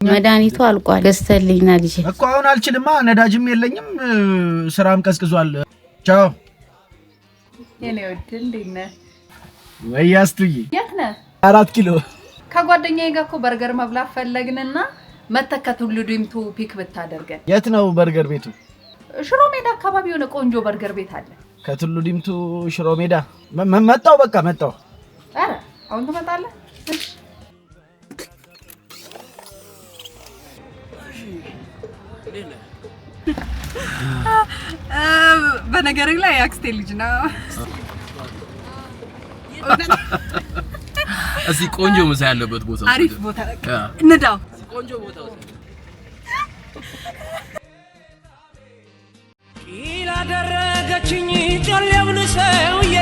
መድኃኒቱ አልቋል ገዝተልኝና ልጅ እኮ አሁን አልችልማ ነዳጅም የለኝም ስራም ቀዝቅዟል ቻው የኔ ወድ እንዴነ ወያስቱይ የት ነህ 4 ኪሎ ከጓደኛዬ ጋር እኮ በርገር መብላት ፈለግንና መተከቱ ልዱምቱ ፒክ ብታደርገን የት ነው በርገር ቤቱ ሽሮ ሜዳ አካባቢ የሆነ ቆንጆ በርገር ቤት አለ ከትሉ ዲምቱ ሽሮ ሜዳ መጣው በቃ መጣው አረ አሁን ትመጣለህ በነገር ላይ አክስቴ ልጅ ነው እዚህ ቆንጆ ምሳ ያለበት ቦታ አሪፍ ቦታ እንዳው ቆንጆ ቦታ ኢላ ደረገችኝ ጨለምነ ሰውዬ